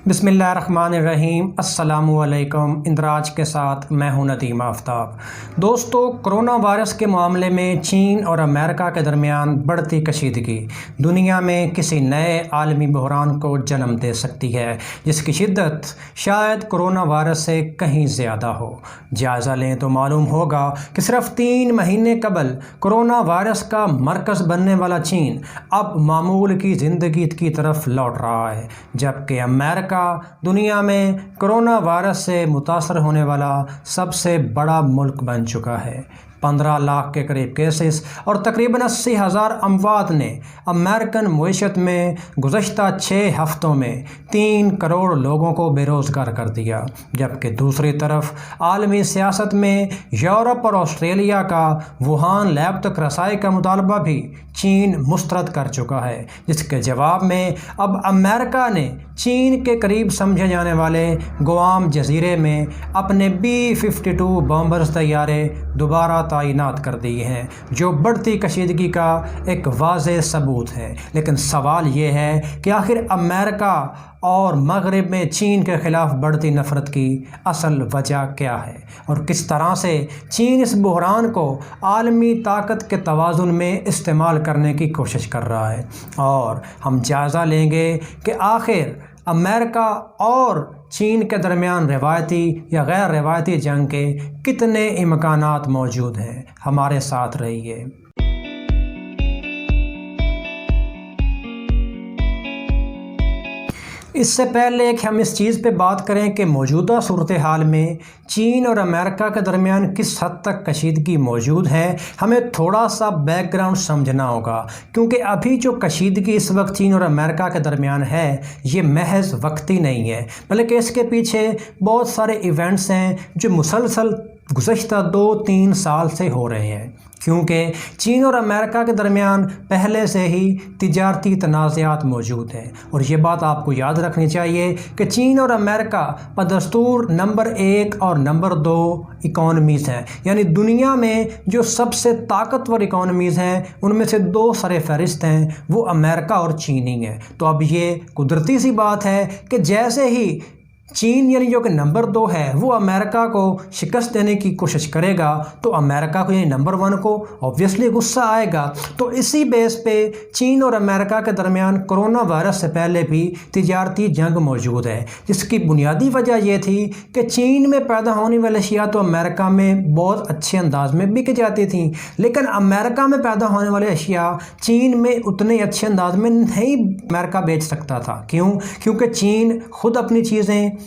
بسم اللہ الرحمن الرحیم۔ السلام علیکم۔ اندراج کے ساتھ میں ہوں ندیم آفتاب۔ دوستو، کرونا وائرس کے معاملے میں چین اور امریکہ کے درمیان بڑھتی کشیدگی دنیا میں کسی نئے عالمی بحران کو جنم دے سکتی ہے، جس کی شدت شاید کرونا وائرس سے کہیں زیادہ ہو۔ جائزہ لیں تو معلوم ہوگا کہ صرف 3 مہینے قبل کرونا وائرس کا مرکز بننے والا چین اب معمول کی زندگی کی طرف لوٹ رہا ہے، جبکہ امریکہ دنیا میں کرونا وائرس سے متاثر ہونے والا سب سے بڑا ملک بن چکا ہے۔ 15 لاکھ کے قریب کیسز اور تقریباً 80,000 اموات نے امریکن معیشت میں گزشتہ 6 ہفتوں میں 3 کروڑ لوگوں کو بے روزگار کر دیا، جبکہ دوسری طرف عالمی سیاست میں یورپ اور آسٹریلیا کا ووہان لیب تک رسائی کا مطالبہ بھی چین مسترد کر چکا ہے، جس کے جواب میں اب امریکہ نے چین کے قریب سمجھے جانے والے گوام جزیرے میں اپنے B-52 بامبرز طیارے دوبارہ تعینات کر دیے ہیں، جو بڑھتی کشیدگی کا ایک واضح ثبوت ہے۔ لیکن سوال یہ ہے کہ آخر امریکہ اور مغرب میں چین کے خلاف بڑھتی نفرت کی اصل وجہ کیا ہے، اور کس طرح سے چین اس بحران کو عالمی طاقت کے توازن میں استعمال کرنے کی کوشش کر رہا ہے، اور ہم جائزہ لیں گے کہ آخر امریکہ اور چین کے درمیان روایتی یا غیر روایتی جنگ کے کتنے امکانات موجود ہیں۔ ہمارے ساتھ رہیے۔ اس سے پہلے کہ ہم اس چیز پہ بات کریں کہ موجودہ صورتحال میں چین اور امریکہ کے درمیان کس حد تک کشیدگی موجود ہے، ہمیں تھوڑا سا بیک گراؤنڈ سمجھنا ہوگا، کیونکہ ابھی جو کشیدگی اس وقت چین اور امریکہ کے درمیان ہے یہ محض وقتی نہیں ہے، بلکہ اس کے پیچھے بہت سارے ایونٹس ہیں جو مسلسل گزشتہ 2-3 سال سے ہو رہے ہیں، کیونکہ چین اور امریکہ کے درمیان پہلے سے ہی تجارتی تنازعات موجود ہیں، اور یہ بات آپ کو یاد رکھنی چاہیے کہ چین اور امریکہ بدستور نمبر 1 اور نمبر 2 اکانومیز ہیں، یعنی دنیا میں جو سب سے طاقتور اکانومیز ہیں ان میں سے 2 سر فہرست ہیں، وہ امریکہ اور چین ہی ہیں۔ تو اب یہ قدرتی سی بات ہے کہ جیسے ہی چین یعنی جو کہ نمبر 2 ہے وہ امریکہ کو شکست دینے کی کوشش کرے گا تو امریکہ کو یعنی نمبر 1 کو اوبویسلی غصہ آئے گا۔ تو اسی بیس پہ چین اور امریکہ کے درمیان کرونا وائرس سے پہلے بھی تجارتی جنگ موجود ہے، جس کی بنیادی وجہ یہ تھی کہ چین میں پیدا ہونے والی اشیاء تو امریکہ میں بہت اچھے انداز میں بک جاتی تھیں، لیکن امریکہ میں پیدا ہونے والے اشیاء چین میں اتنے اچھے انداز میں نہیں امریکہ بیچ سکتا تھا۔ کیونکہ چین خود اپنی چیزیں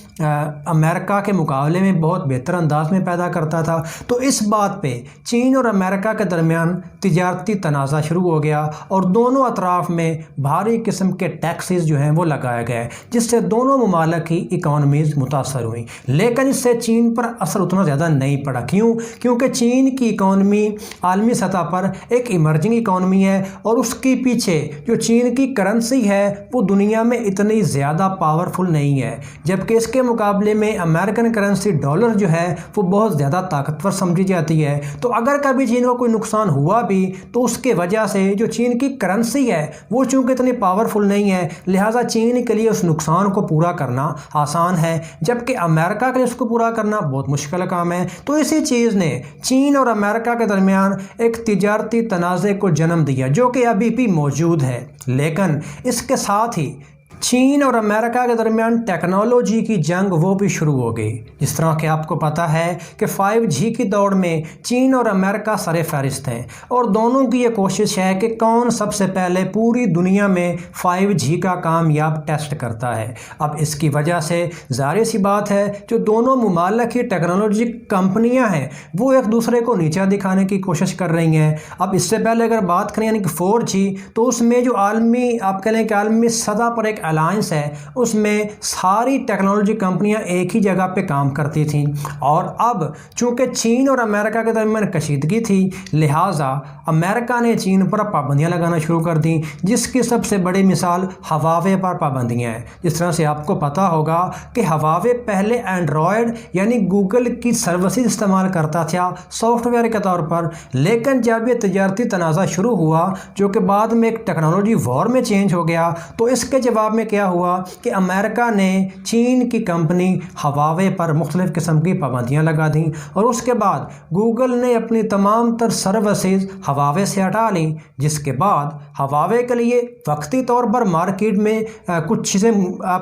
امریکہ کے مقابلے میں بہت بہتر انداز میں پیدا کرتا تھا۔ تو اس بات پہ چین اور امریکہ کے درمیان تجارتی تنازع شروع ہو گیا، اور دونوں اطراف میں بھاری قسم کے ٹیکسز جو ہیں وہ لگائے گئے، جس سے دونوں ممالک کی اکانومیز متاثر ہوئیں، لیکن اس سے چین پر اثر اتنا زیادہ نہیں پڑا۔ کیونکہ چین کی اکانومی عالمی سطح پر ایک ایمرجنگ اکانومی ہے، اور اس کے پیچھے جو چین کی کرنسی ہے وہ دنیا میں اتنی زیادہ پاورفل نہیں ہے، جبکہ اس کے مقابلے میں امریکن کرنسی ڈالر جو ہے وہ بہت زیادہ طاقتور سمجھی جاتی ہے۔ تو اگر کبھی چین کو کوئی نقصان ہوا بھی تو اس کے وجہ سے جو چین کی کرنسی ہے وہ چونکہ اتنی پاورفل نہیں ہے، لہٰذا چین کے لیے اس نقصان کو پورا کرنا آسان ہے، جبکہ امریکہ کے لیے اس کو پورا کرنا بہت مشکل کام ہے۔ تو اسی چیز نے چین اور امریکہ کے درمیان ایک تجارتی تنازع کو جنم دیا، جو کہ ابھی بھی موجود ہے، لیکن اس کے ساتھ ہی چین اور امریکہ کے درمیان ٹیکنالوجی کی جنگ وہ بھی شروع ہو گئی۔ جس طرح کہ آپ کو پتہ ہے کہ 5G کی دوڑ میں چین اور امریکہ سر فہرست ہیں، اور دونوں کی یہ کوشش ہے کہ کون سب سے پہلے پوری دنیا میں 5G کا کامیاب ٹیسٹ کرتا ہے۔ اب اس کی وجہ سے ظاہر سی بات ہے جو دونوں ممالک کی ٹیکنالوجی کمپنیاں ہیں وہ ایک دوسرے کو نیچا دکھانے کی کوشش کر رہی ہیں۔ اب اس سے پہلے اگر بات کریں یعنی کہ 4G، تو اس میں جو عالمی آپ کہہ لیں کہ عالمی سطح پر ایک الائنس ہے، اس میں ساری ٹیکنالوجی کمپنیاں ایک ہی جگہ پہ کام کرتی تھیں، اور اب چونکہ چین اور امریکہ کے درمیان کشیدگی تھی، لہٰذا امریکہ نے چین پر پابندیاں لگانا شروع کر دیں، جس کی سب سے بڑی مثال ہواوے پر پابندیاں ہیں۔ جس طرح سے آپ کو پتہ ہوگا کہ ہواوے پہلے اینڈرائڈ یعنی گوگل کی سروسز استعمال کرتا تھا سافٹ ویئر کے طور پر، لیکن جب یہ تجارتی تنازع شروع ہوا جو کہ بعد میں ایک ٹیکنالوجی وار میں چینج ہو گیا، تو اس کے جواب جواب میں کیا ہوا کہ امریکہ نے چین کی کمپنی ہواوے پر مختلف قسم کی پابندیاں لگا دیں، اور اس کے بعد گوگل نے اپنی تمام تر سروسز ہواوے سے ہٹا لیں، جس کے بعد ہواوے کے لیے وقتی طور پر مارکیٹ میں کچھ چیزیں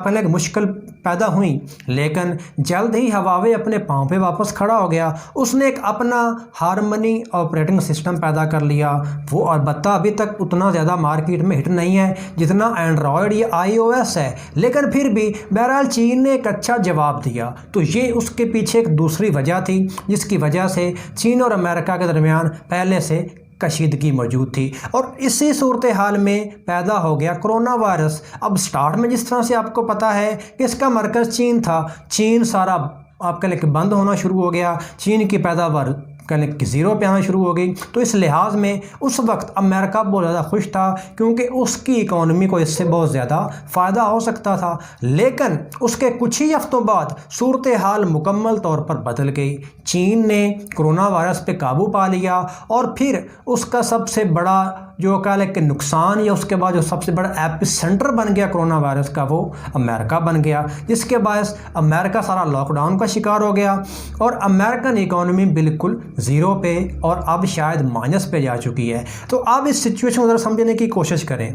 پہلے مشکل پیدا ہوئیں، لیکن جلد ہی ہواوے اپنے پاؤں پہ واپس کھڑا ہو گیا۔ اس نے ایک اپنا ہارمنی آپریٹنگ سسٹم پیدا کر لیا، وہ البتہ ابھی تک اتنا زیادہ مارکیٹ میں ہٹ نہیں ہے جتنا اینڈرائڈ یا آئی او ایس ہے، لیکن پھر بھی بہرحال چین نے ایک اچھا جواب دیا۔ تو یہ اس کے پیچھے ایک دوسری وجہ تھی جس کی وجہ سے چین اور امریکہ کے درمیان پہلے سے کشیدگی موجود تھی، اور اسی صورتحال میں پیدا ہو گیا کرونا وائرس۔ اب سٹارٹ میں جس طرح سے آپ کو پتہ ہے کہ اس کا مرکز چین تھا، چین سارا آپ کہہ لیں کہ بند ہونا شروع ہو گیا، چین کی پیداوار کہ زیرو پہ آنا شروع ہو گئی، تو اس لحاظ میں اس وقت امریکہ بہت زیادہ خوش تھا کیونکہ اس کی اکانومی کو اس سے بہت زیادہ فائدہ ہو سکتا تھا۔ لیکن اس کے کچھ ہی ہفتوں بعد صورتحال مکمل طور پر بدل گئی، چین نے کرونا وائرس پہ قابو پا لیا، اور پھر اس کا سب سے بڑا جو کہہ لیں کہ نقصان یا اس کے بعد جو سب سے بڑا ایپی سینٹر بن گیا کرونا وائرس کا، وہ امریکہ بن گیا، جس کے باعث امریکہ سارا لاک ڈاؤن کا شکار ہو گیا، اور امریکن اکانومی بالکل زیرو پہ اور اب شاید مائنس پہ جا چکی ہے۔ تو اب اس سچویشن کو ذرا سمجھنے کی کوشش کریں۔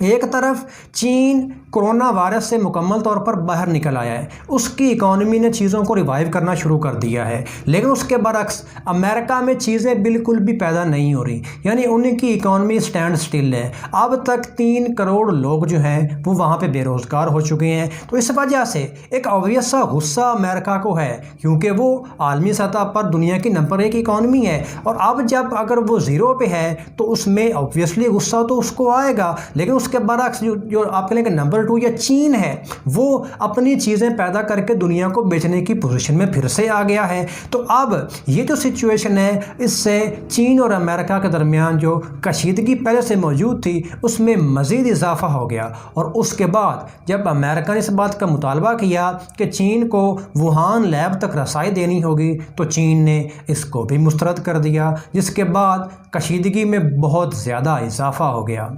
ایک طرف چین کرونا وائرس سے مکمل طور پر باہر نکل آیا ہے، اس کی اکانومی نے چیزوں کو ریوائیو کرنا شروع کر دیا ہے، لیکن اس کے برعکس امریکہ میں چیزیں بالکل بھی پیدا نہیں ہو رہی، یعنی ان کی اکانومی سٹینڈ سٹل ہے۔ اب تک 3 کروڑ لوگ جو ہیں وہ وہاں پہ بے روزگار ہو چکے ہیں۔ تو اس وجہ سے ایک اوبویس سا غصہ امریکہ کو ہے، کیونکہ وہ عالمی سطح پر دنیا کی نمبر 1 اکانومی ہے، اور اب جب اگر وہ زیرو پہ ہے تو اس میں اوبویسلی غصہ تو اس کو آئے گا، لیکن اس کے برعکس جو آپ کہیں کہ نمبر 2 یا چین ہے، وہ اپنی چیزیں پیدا کر کے دنیا کو بیچنے کی پوزیشن میں پھر سے آ گیا ہے۔ تو اب یہ جو سچویشن ہے، اس سے چین اور امریکہ کے درمیان جو کشیدگی پہلے سے موجود تھی اس میں مزید اضافہ ہو گیا، اور اس کے بعد جب امریکہ نے اس بات کا مطالبہ کیا کہ چین کو ووہان لیب تک رسائی دینی ہوگی، تو چین نے اس کو بھی مسترد کر دیا، جس کے بعد کشیدگی میں بہت زیادہ اضافہ ہو گیا۔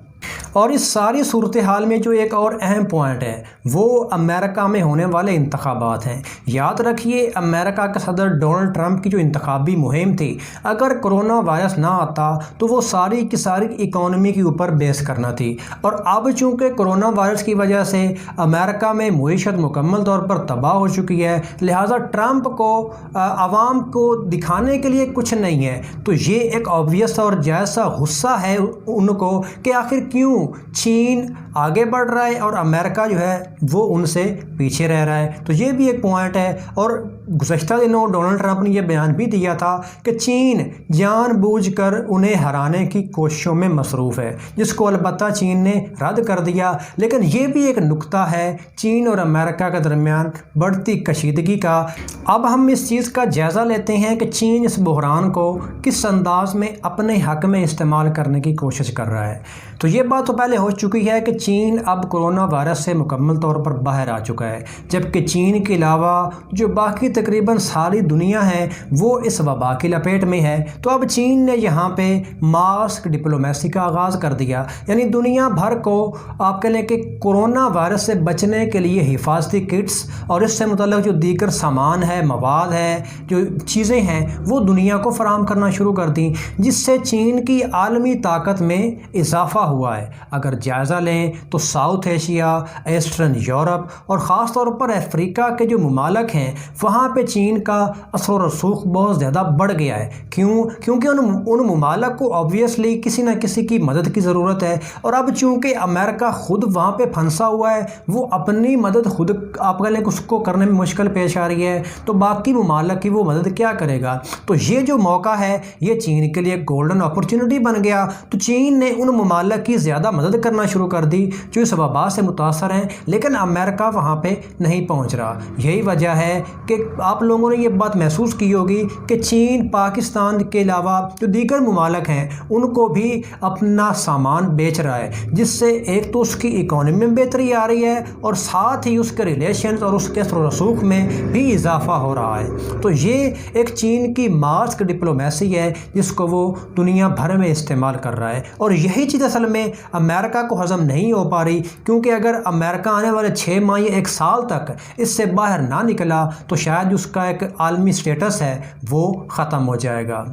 اور اس ساری صورتحال میں جو ایک اور اہم پوائنٹ ہے وہ امریکہ میں ہونے والے انتخابات ہیں۔ یاد رکھیے امریکہ کے صدر ڈونلڈ ٹرمپ کی جو انتخابی مہم تھی، اگر کرونا وائرس نہ آتا تو وہ ساری کی ساری اکانومی کے اوپر بیس کرنا تھی، اور اب چونکہ کرونا وائرس کی وجہ سے امریکہ میں معیشت مکمل طور پر تباہ ہو چکی ہے، لہٰذا ٹرمپ کو عوام کو دکھانے کے لیے کچھ نہیں ہے۔ تو یہ ایک آبویس اور جائز سا غصہ ہے ان کو کہ آخر کیوں چین آگے بڑھ رہا ہے اور امریکہ جو ہے وہ ان سے پیچھے رہ رہا ہے۔ تو یہ بھی ایک پوائنٹ ہے، اور گزشتہ دنوں ڈونلڈ ٹرمپ نے یہ بیان بھی دیا تھا کہ چین جان بوجھ کر انہیں ہرانے کی کوششوں میں مصروف ہے، جس کو البتہ چین نے رد کر دیا۔ لیکن یہ بھی ایک نقطہ ہے چین اور امریکہ کے درمیان بڑھتی کشیدگی کا۔ اب ہم اس چیز کا جائزہ لیتے ہیں کہ چین اس بحران کو کس انداز میں اپنے حق میں استعمال کرنے کی کوشش کر رہا ہے۔ تو یہ بات تو پہلے ہو چکی ہے کہ چین اب کرونا وائرس سے مکمل طور پر باہر آ چکا ہے، جبکہ چین کے علاوہ جو باقی تقریباً ساری دنیا ہے وہ اس وبا کی لپیٹ میں ہے۔ تو اب چین نے یہاں پہ ماسک ڈپلومیسی کا آغاز کر دیا، یعنی دنیا بھر کو آپ کہہ لیں کہ کرونا وائرس سے بچنے کے لیے حفاظتی کٹس اور اس سے متعلق جو دیگر سامان ہے، مواد ہے، جو چیزیں ہیں، وہ دنیا کو فراہم کرنا شروع کر دیں، جس سے چین کی عالمی طاقت میں اضافہ ہوا ہے۔ اگر جائزہ لیں تو ساؤتھ ایشیا، ایسٹرن یورپ اور خاص طور پر افریقہ کے جو ممالک ہیں وہاں پہ چین کا اثر و رسوخ بہت زیادہ بڑھ گیا ہے۔ کیونکہ ان ممالک کو آبویسلی کسی نہ کسی کی مدد کی ضرورت ہے، اور اب چونکہ امریکہ خود وہاں پہ پھنسا ہوا ہے، وہ اپنی مدد خود آپ کہہ لیں کہ اس کو کرنے میں مشکل پیش آ رہی ہے، تو باقی ممالک کی وہ مدد کیا کرے گا؟ تو یہ جو موقع ہے یہ چین کے لیے گولڈن اپرچونٹی بن گیا۔ تو چین نے ان ممالک کی زیادہ مدد کرنا شروع کر دی جو اس وبا سے متاثر ہیں، لیکن امریکہ وہاں پہ نہیں پہنچ رہا۔ یہی وجہ ہے کہ آپ لوگوں نے یہ بات محسوس کی ہوگی کہ چین پاکستان کے علاوہ جو دیگر ممالک ہیں ان کو بھی اپنا سامان بیچ رہا ہے، جس سے ایک تو اس کی اکانومی میں بہتری آ رہی ہے اور ساتھ ہی اس کے ریلیشنز اور اس کے اثر و رسوخ میں بھی اضافہ ہو رہا ہے۔ تو یہ ایک چین کی ماسک ڈپلومیسی ہے جس کو وہ دنیا بھر میں استعمال کر رہا ہے، اور یہی چیز اصل میں امریکہ کو ہضم نہیں ہو پا رہی، کیونکہ اگر امریکہ آنے والے 6 ماہ یا 1 سال تک اس سے باہر نہ نکلا تو شاید اس کا ایک عالمی سٹیٹس ہے وہ ختم ہو جائے گا۔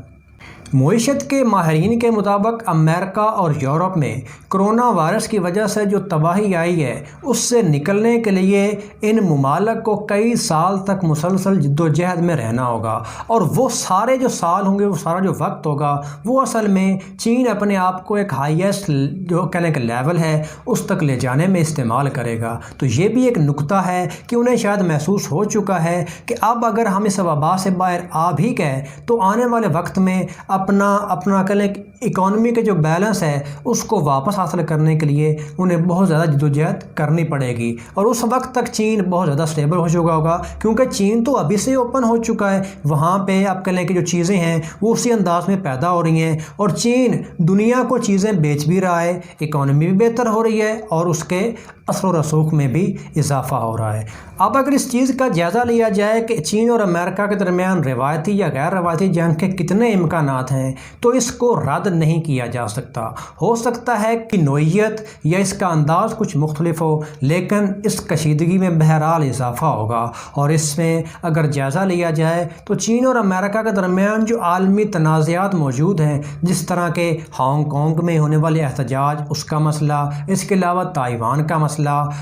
معیشت کے ماہرین کے مطابق امریکہ اور یورپ میں کرونا وائرس کی وجہ سے جو تباہی آئی ہے اس سے نکلنے کے لیے ان ممالک کو کئی سال تک مسلسل جد و جہد میں رہنا ہوگا، اور وہ سارے جو سال ہوں گے، وہ سارا جو وقت ہوگا، وہ اصل میں چین اپنے آپ کو ایک ہائیسٹ جو کہنے کا لیول ہے اس تک لے جانے میں استعمال کرے گا۔ تو یہ بھی ایک نکتہ ہے کہ انہیں شاید محسوس ہو چکا ہے کہ اب اگر ہم اس وبا سے باہر آ بھی گئے تو آنے والے وقت میں اپنا کہہ لیں اکانومی کے جو بیلنس ہے اس کو واپس حاصل کرنے کے لیے انہیں بہت زیادہ جدوجہد کرنی پڑے گی، اور اس وقت تک چین بہت زیادہ سٹیبل ہو چکا ہوگا، کیونکہ چین تو ابھی سے اوپن ہو چکا ہے۔ وہاں پہ آپ کہہ لیں کہ جو چیزیں ہیں وہ اسی انداز میں پیدا ہو رہی ہیں، اور چین دنیا کو چیزیں بیچ بھی رہا ہے، اکانومی بھی بہتر ہو رہی ہے، اور اس کے اثر و رسوخ میں بھی اضافہ ہو رہا ہے۔ اب اگر اس چیز کا جائزہ لیا جائے کہ چین اور امریکہ کے درمیان روایتی یا غیر روایتی جنگ کے کتنے امکانات ہیں، تو اس کو رد نہیں کیا جا سکتا۔ ہو سکتا ہے کہ نوعیت یا اس کا انداز کچھ مختلف ہو، لیکن اس کشیدگی میں بہرحال اضافہ ہوگا، اور اس میں اگر جائزہ لیا جائے تو چین اور امریکہ کے درمیان جو عالمی تنازعات موجود ہیں، جس طرح کے ہانگ کانگ میں ہونے والے احتجاج، اس کا مسئلہ، اس کے علاوہ تائیوان کا مسئلہ،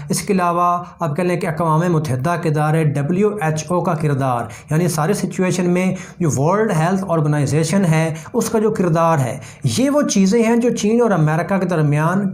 اس کے علاوہ اب کہہ لیں کہ اقوام متحدہ کے ادارے WHO کا کردار، یعنی ساری سچویشن میں جو ورلڈ ہیلتھ آرگنائزیشن ہے اس کا جو کردار ہے، یہ وہ چیزیں ہیں جو چین اور امریکہ کے درمیان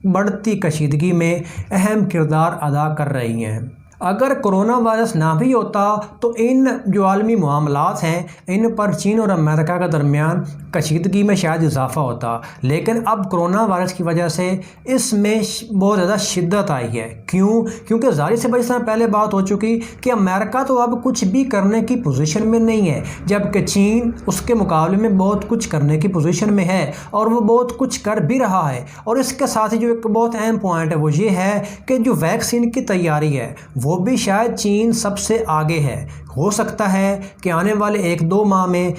بڑھتی کشیدگی میں اہم کردار ادا کر رہی ہیں۔ اگر کرونا وائرس نہ بھی ہوتا تو ان جو عالمی معاملات ہیں ان پر چین اور امریکہ کے درمیان کشیدگی میں شاید اضافہ ہوتا، لیکن اب کرونا وائرس کی وجہ سے اس میں بہت زیادہ شدت آئی ہے۔ کیونکہ ظاہر سے بڑی طرح پہلے بات ہو چکی کہ امریکہ تو اب کچھ بھی کرنے کی پوزیشن میں نہیں ہے، جبکہ چین اس کے مقابلے میں بہت کچھ کرنے کی پوزیشن میں ہے، اور وہ بہت کچھ کر بھی رہا ہے۔ اور اس کے ساتھ ہی جو ایک بہت اہم پوائنٹ ہے وہ یہ ہے کہ جو ویکسین کی تیاری ہے وہ بھی شاید چین سب سے آگے ہے۔ ہو سکتا ہے کہ آنے والے 1-2 ماہ میں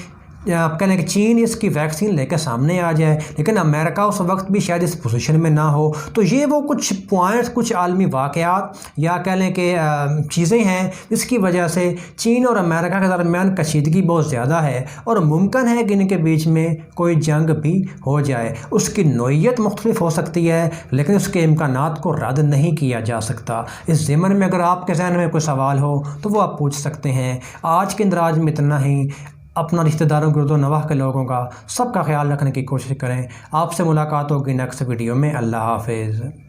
آپ کہہ لیں کہ چین اس کی ویکسین لے کے سامنے آ جائے، لیکن امریکہ اس وقت بھی شاید اس پوزیشن میں نہ ہو۔ تو یہ وہ کچھ پوائنٹس، کچھ عالمی واقعات یا کہہ لیں کہ چیزیں ہیں جس کی وجہ سے چین اور امریکہ کے درمیان کشیدگی بہت زیادہ ہے، اور ممکن ہے کہ ان کے بیچ میں کوئی جنگ بھی ہو جائے۔ اس کی نوعیت مختلف ہو سکتی ہے، لیکن اس کے امکانات کو رد نہیں کیا جا سکتا۔ اس ضمن میں اگر آپ کے ذہن میں کوئی سوال ہو تو وہ آپ پوچھ سکتے ہیں۔ آج کے اندراج میں اتنا ہی۔ اپنا رشتہ داروں گرد و نواح کے لوگوں کا سب کا خیال رکھنے کی کوشش کریں۔ آپ سے ملاقات ہوگی نیکسٹ ویڈیو میں۔ اللہ حافظ۔